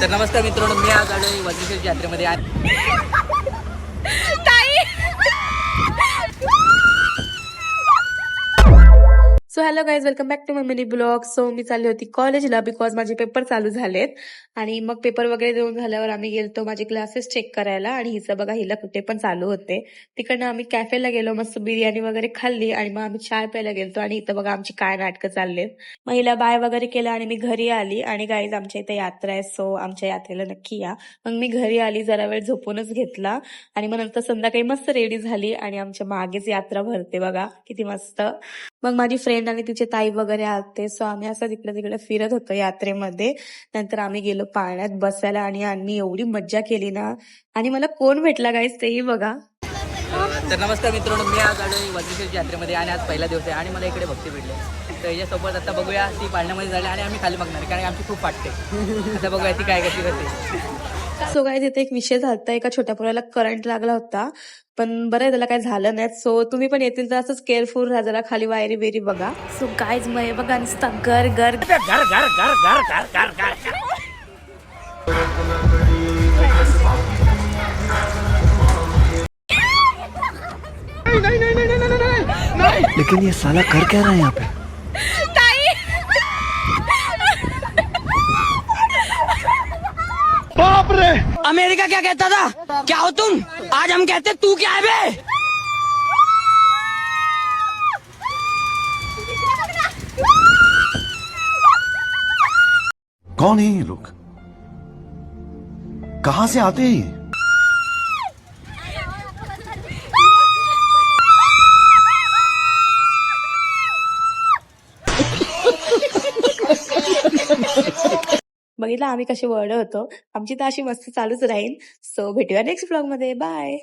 तर नमस्कार मित्रांनो, मी आज आलोय वज्रेश्वर यात्रेमध्ये. So hello guys, welcome back to my mini blog. So मी चालली होती कॉलेजला बिकॉज माझे पेपर चालू झालेत. आणि मग पेपर वगैरे देऊन झाल्यावर आम्ही गेलतो माझे क्लासेस चेक करायला. आणि हिचं बघा, हिला कुठे पण चालू होते. तिकडनं आम्ही कॅफेला गेलो, मस्त बिर्याणी वगैरे खाल्ली आणि मग आम्ही चाय प्यायला गेलतो. आणि इथं बघा आमची काय नाटकं चाललेत. मग हिला बाय वगैरे केलं आणि मी घरी आली. आणि गाईज, आमच्या इथे यात्रा आहे, सो आमच्या यात्रेला नक्की या. मग मी घरी आली, जरा वेळ झोपूनच घेतला आणि मग नंतर संध्याकाळी मस्त रेडी झाली आणि आमच्या मागेच यात्रा भरते बघा, किती मस्त. मग माझी फ्रेंड आणि तिचे ताई वगैरे आलते, सो आम्ही असं तिकडे तिकडे फिरत होतो यात्रेमध्ये. नंतर आम्ही गेलो पाण्यात बसायला आणि आम्ही एवढी मज्जा केली ना. आणि मला कोण भेटला गाईस तेही बघा. तर नमस्कार मित्रांनो, मी आज आलोय वज्रेश्वर यात्रेमध्ये आणि आज पहिला दिवस आहे आणि मला इकडे भक्ती भेटले. तर याच्यासोबत आता बघूया ती पाळण्यामध्ये झाली आणि आम्ही खाली बघणार कारण आमची खूप फाटते. आता बघूया ती काय कशी करते. सो गाईज, इथे एक विषय झालता, एका छोट्या पोराला करंट लागला होता, पण बरं आहे त्याला काही झालं नाही. सो तुम्ही पण येतील तर असंच केअरफुल राहा, जरा खाली वायरी बेरी बघा. सो गाईज, मग बघा नुसता गर गर घर घर घर घर घर घर घर. लेकिन ये साला कर क्या रहा है यहाँ पे? बाप रे! अमेरिका क्या कहता था? क्या हो तुम? आज हम कहते तू क्या है बे? कौन है ये लोग? कहाँ से आते हैं ये? बघितलं आम्ही कशी वर्ड होतो. आमची तर अशी मस्ती चालूच राहील. सो भेटूया नेक्स्ट ब्लॉग मध्ये. बाय.